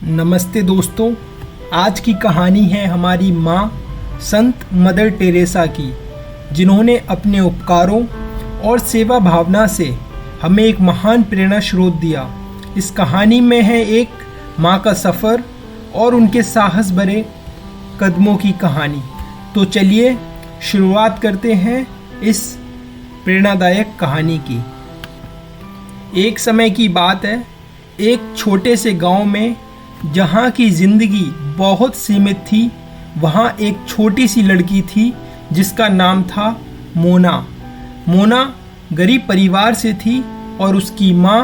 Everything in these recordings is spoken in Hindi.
नमस्ते दोस्तों, आज की कहानी है हमारी माँ संत मदर टेरेसा की, जिन्होंने अपने उपकारों और सेवा भावना से हमें एक महान प्रेरणा स्रोत दिया। इस कहानी में है एक माँ का सफ़र और उनके साहस भरे कदमों की कहानी। तो चलिए शुरुआत करते हैं इस प्रेरणादायक कहानी की। एक समय की बात है, एक छोटे से गांव में जहाँ की ज़िंदगी बहुत सीमित थी, वहाँ एक छोटी सी लड़की थी जिसका नाम था मोना। मोना गरीब परिवार से थी और उसकी माँ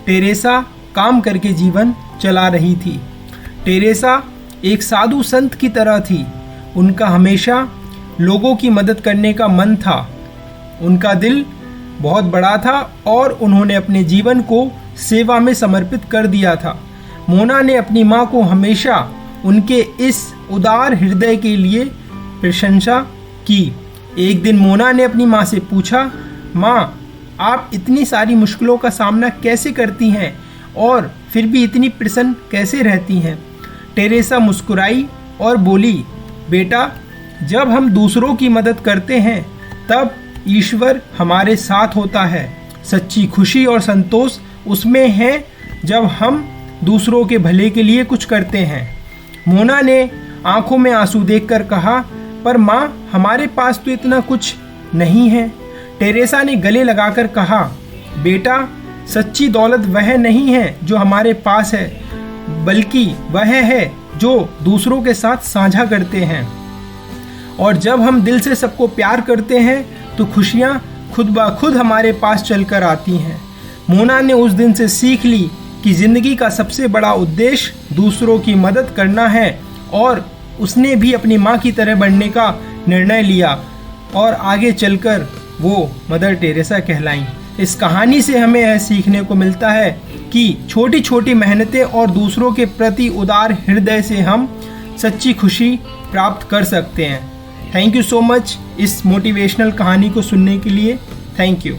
टेरेसा काम करके जीवन चला रही थी। टेरेसा एक साधु संत की तरह थी। उनका हमेशा लोगों की मदद करने का मन था। उनका दिल बहुत बड़ा था और उन्होंने अपने जीवन को सेवा में समर्पित कर दिया था। मोना ने अपनी माँ को हमेशा उनके इस उदार हृदय के लिए प्रशंसा की। एक दिन मोना ने अपनी माँ से पूछा, माँ, आप इतनी सारी मुश्किलों का सामना कैसे करती हैं और फिर भी इतनी प्रसन्न कैसे रहती हैं? टेरेसा मुस्कुराई और बोली, बेटा, जब हम दूसरों की मदद करते हैं तब ईश्वर हमारे साथ होता है। सच्ची खुशी और संतोष उसमें है जब हम दूसरों के भले के लिए कुछ करते हैं। मोना ने आंखों में आंसू देखकर कहा, पर माँ, हमारे पास तो इतना कुछ नहीं है। टेरेसा ने गले लगाकर कहा, बेटा, सच्ची दौलत वह नहीं है जो हमारे पास है, बल्कि वह है जो दूसरों के साथ साझा करते हैं। और जब हम दिल से सबको प्यार करते हैं तो खुशियाँ खुद ब खुद हमारे पास चलकर आती हैं। मोना ने उस दिन से सीख ली कि ज़िंदगी का सबसे बड़ा उद्देश्य दूसरों की मदद करना है और उसने भी अपनी माँ की तरह बनने का निर्णय लिया और आगे चलकर वो मदर टेरेसा कहलाईं। इस कहानी से हमें यह सीखने को मिलता है कि छोटी छोटी मेहनतें और दूसरों के प्रति उदार हृदय से हम सच्ची खुशी प्राप्त कर सकते हैं। थैंक यू सो मच इस मोटिवेशनल कहानी को सुनने के लिए। Thank you.